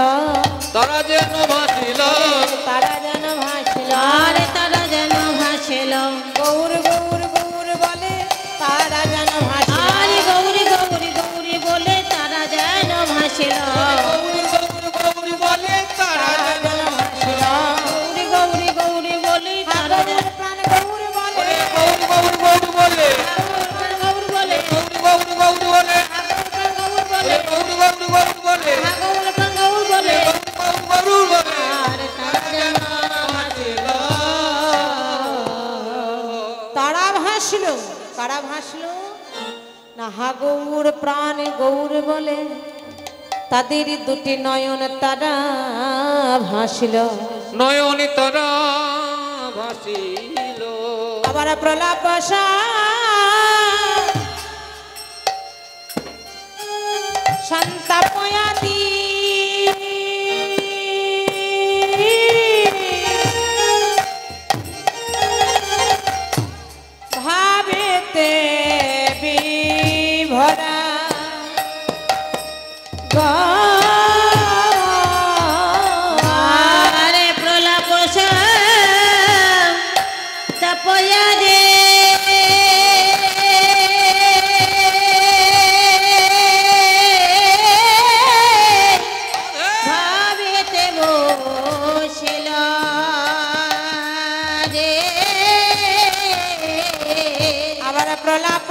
তারা যেন ভাসিল তারা যেন ভাসিল আরে তারা যেন ভাসেল গৌর গৌর গৌর বলে তারা যেন ভাসিল আরে গৌরী গৌরী গৌরী বলে তারা যেন ভাসেল গৌরী গৌরী গৌরী বলে তারা যেন ভাসিল গৌরী গৌরী গৌরী বলে তারা যেন প্রাণ গৌর বলে গৌরী গৌরী গৌরী বলে গৌর বলে গৌরী গৌরী গৌরী বলে গৌর বলে গৌরী গৌরী গৌরী বলে গৌর গৌর বলে গৌরী বলে আরে তারা যেন ভাসেল তারা ভাসলো। কারা ভাসলো? না হা গৌর প্রাণ গৌর বলে তাদের দুটি নয়ন তারা ভাসিল, নয়নে তারা ভাসিল। আবার প্রলাপ সন্তাপয়াদি ভাবেতে বিভরা আরে প্রলাপ তপয়া দে ভাবেতে বসিল রে। আবার প্রলাপ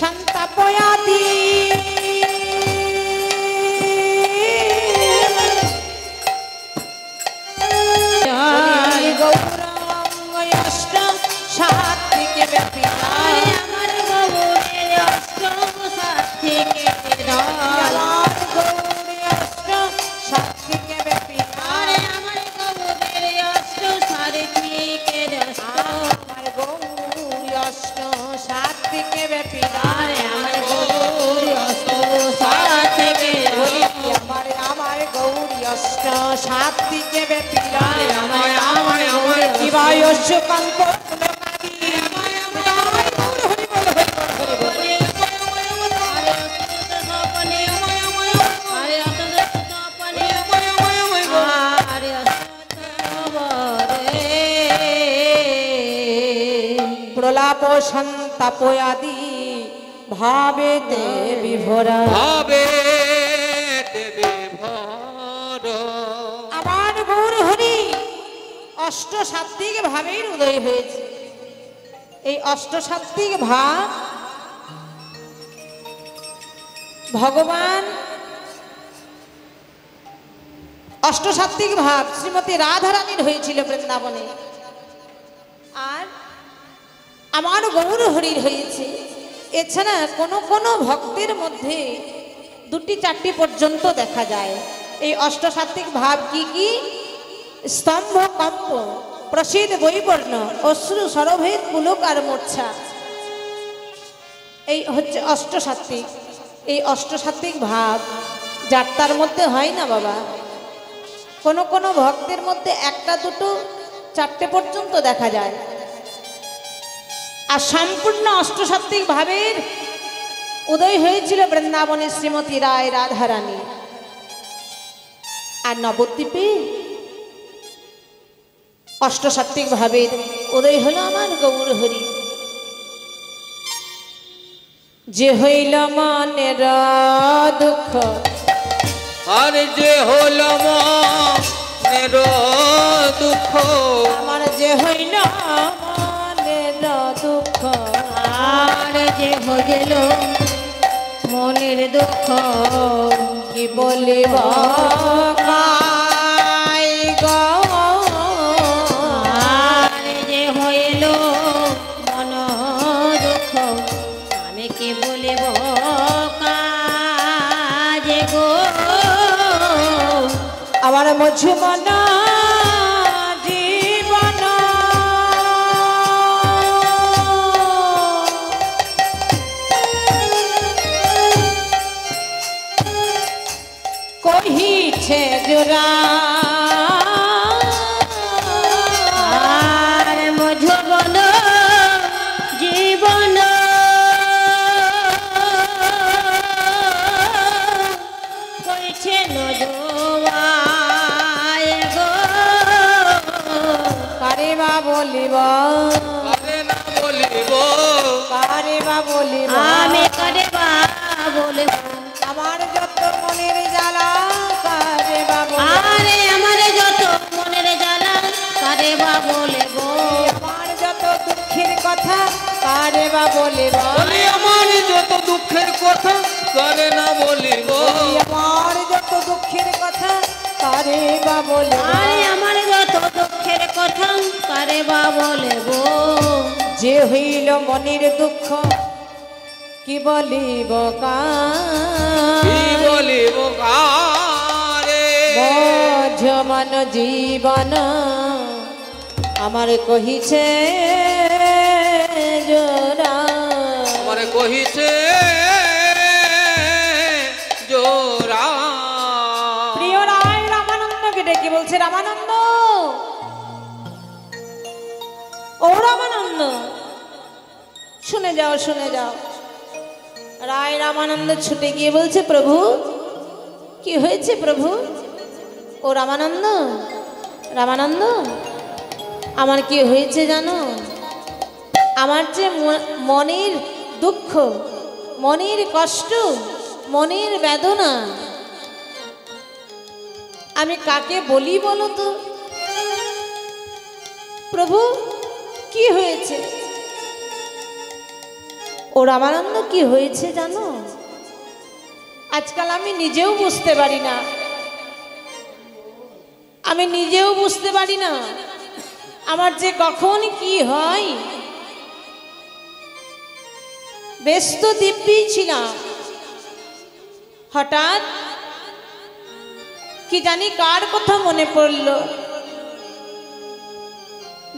সন্তাপয়াদি গৌরাঙ্গ অষ্ট সাত্বিকে ব্যাপী আরে আমার গৌরের অষ্টম সাথীকে আমার গৌরী অষ্ট সাত্বিকে ব্যাপী আরে আমার গৌরের অষ্টম সাথীকে আমার গৌরী অষ্ট সাত্বিকে ব্যাপী আরে আমার গৌরের অষ্টম সাথীকে আমার গৌরী অষ্ট সাত্বিকে ব্যাপী আমার দিবায়স্য কল্প প্রলাপ সন্তাপয়াদি ভাবেতে বিভরা ভাবে দেবে ভর। আমার গৌর হরি অষ্ট সাত্বিক ভাবের উদয় হয়েছে। এই অষ্ট সাত্বিক ভাব ভগবান অষ্ট সাত্বিক ভাব শ্রীমতী রাধারানীর হয়েছিল বৃন্দাবনে, আর আমার গৌর হরির হয়েছে। এছাড়া কোন কোন ভক্তের মধ্যে দুটি চারটি পর্যন্ত দেখা যায়। এই অষ্ট সাত্বিক ভাব কি কি? স্তম্ভ কম্প, প্রসিদ্ধ বৈবর্ণ, অশ্রু সরভেদ পুলক আর মূর্ছা, এই হচ্ছে অষ্ট সাত্বিক। এই অষ্ট সাত্বিক ভাব যার তার মধ্যে হয় না বাবা। কোন কোন ভক্তের মধ্যে একটা দুটো চারটে পর্যন্ত দেখা যায়। আর সম্পূর্ণ অষ্টসাত্বিক ভাবের উদয় হয়েছিল বৃন্দাবনে শ্রীমতী রায় রাধারানী। আর নবদ্বীপে অষ্টসাত্বিক ভাবের উদয় হলো আমার গৌর হরি। যে হইল মনের দুঃখ, আর যে হল মনের দুঃখ, আমার যে হইল মনের দুঃখ, আর যে হইল মনের দুঃখ, কি বলিব কাই গো, আর যে হইল মন দুঃখ, আমি কি বলিব কাজে গো। আমার মঝুমন জীবন কহিছে জোড়া, আর মধুবন জীবন কইছে নজোয়ায় গো। কারে বা বলিব, কারে না বলিব, কারে বা বলিব, আমি কারে বা বলব, আমার যত মনের জ্বালা কারে বা বলিব, আরে আমার যত মনের জ্বালা কারে বা বলব, আমার যত দুঃখের কথা কারে বা বলিব, বলি আমার যত দুঃখের কথা কারে না বলিব, আমার যত দুঃখের কথা কারে বা বলিব, আরে আমার যত দুঃখের কথা কারে বা বলব। যে হইল মনের দুঃখ কি বলিব কি বলিব কারে মন জীবন আমার কহিছে জোরা আমার কহিছে জোরা। প্রিয় রায় রামানন্দকে ডেকে বলছে, রামানন্দ, ও রামানন্দ, শুনে যাও শুনে যাও। রায় রামানন্দ ছুটে গিয়ে বলছে, প্রভু কি হয়েছে প্রভু? ও রামানন্দ, রামানন্দ, আমার কি হয়েছে জানো? আমার যে মনের দুঃখ, মনের কষ্ট, মনের বেদনা, আমি কাকে বলি বলো তো? প্রভু কি হয়েছে? ও রামানন্দ কি হয়েছে জানো? আজকাল আমি নিজেও বুঝতে পারি না, আমি নিজেও বুঝতে পারি না আমার যে কখন কি হয়। ব্যস্ত দিব্যি ছিলাম, হঠাৎ কি জানি কার কথা মনে পড়ল।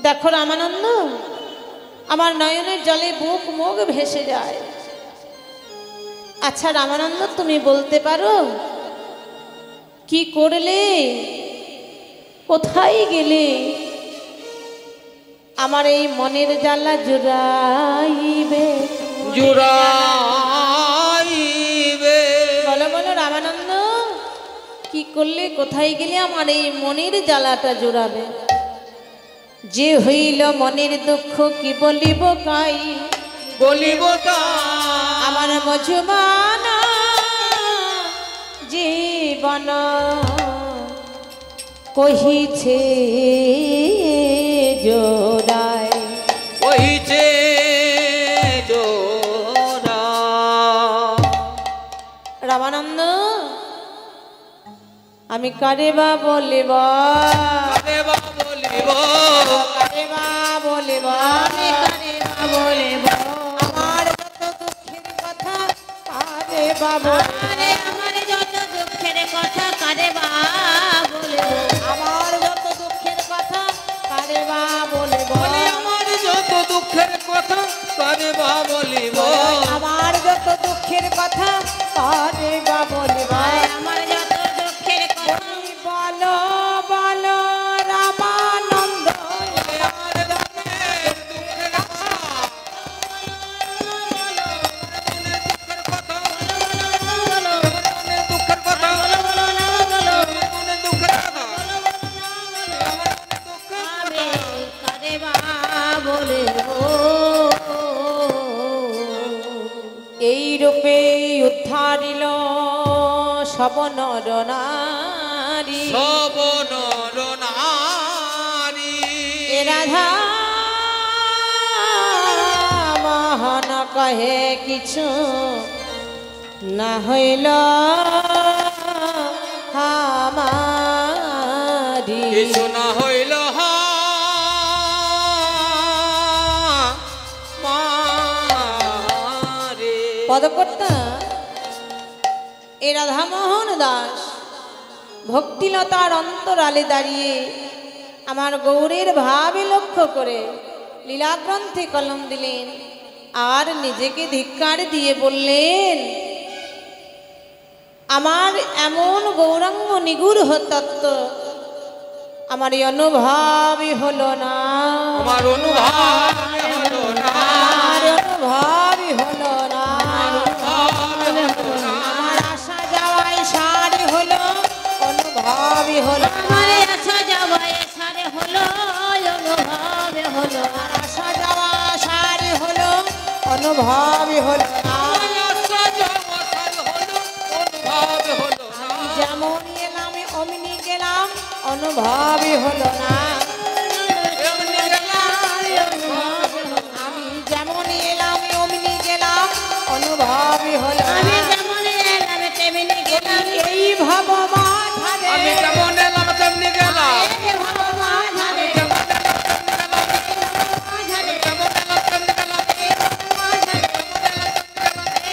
দেখো রামানন্দ, আমার নয়নের জলে বুক মুখ ভেসে যায়। আচ্ছা রামানন্দ, তুমি বলতে পারো কি করলে, কোথায় গেলে আমার এই মনের জ্বালা জুড়াইবে? জুড়াইবে। বলো বলো রামানন্দ, কি করলে, কোথায় গেলে আমার এই মনের জ্বালাটা জুড়াবে? যে হইল মনের দুঃখ কি বলিব কাই, বলিব তা আমার মজুবান জীবন কহিছে জোড়ায়। কহিছে জোড়া। রামানন্দ, আমি কারে বা বলিব, কারে বা বলিব, কারে বা বলিব, আমি কারে বা বলিব আমার যত দুঃখের কথা, কারে বা বলিব, আমার যত দুঃখের কথা কারে বা বলবো, আমার যত দুঃখের কথা কারে বা বলিব, বলে আমার যত দুঃখের কথা কারে বা বলিব, আমার যত দুঃখের কথা কারে বা বলিব। আমার যত দুঃখের কথা বলো বলো রামানন্দ, আমার মনের দুঃখের কথা, মনের দুঃখের কথা, মনের দুঃখের কথা, মনের দুঃখের কথা, আমার মনের দুঃখের আমি কথা। কারে বা বলবো, এই রূপে উদ্ধারিল সব নর নারী, সব নর নারী। এ রাধা মোহন কহে কিছু না হইল হামারি। কিছু না হইল মারে। পদকর্তা এ রাধামোহন দাস ভক্তিলতার অন্তরালে দাঁড়িয়ে আমার গৌরের ভাবে লক্ষ্য করে লীলাগ্রন্থে কলম দিলেন আর নিজেকে ধিক্কার দিয়ে বললেন, আমার এমন গৌরাঙ্গ নিগুড় তত্ত্ব আমার এই অনুভবই হলো না, আমার অনুভব হলো না, আমার অনুভবই হলো না, অনুভব হলো না। আমার আসা যাওয়াই সারি হলো, অনুভবই হলো না, আমার আসা যাওয়া সারে হলো, অনুভবে হলো, আমার আসা যাওয়া সারি হলো, অনুভবই হলো না। আশা যাওয়া সার হলো, অনুভব হলো না। যেমন এলাম অমনি গেলাম, অনুভবই হলো না। এমনি গেলাম, আমি যেমন এলাম অমনি গেলাম, অনুভবই হলো না। আমি যেমন এলাম তেমনি গেলাম, এই ভাব মাঝারে, আমি যেমন এলাম তেমনি গেলাম, এই ভাব মাঝারে, যেমন এলাম তেমনি গেলাম, মাঝারে, যেমন এলাম তেমনি গেলাম, মাঝারে,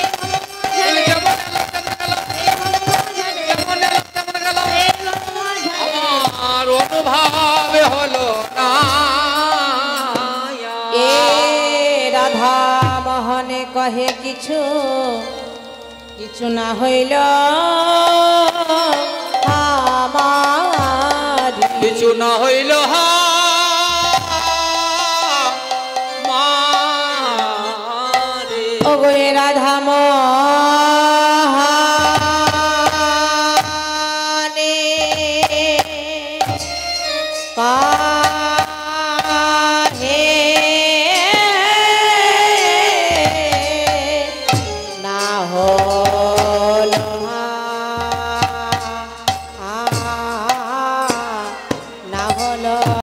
রাধা মোহনে কহে কিছু কিছু না হইল আমার কিছু না হইল ওগো রাধা মোহন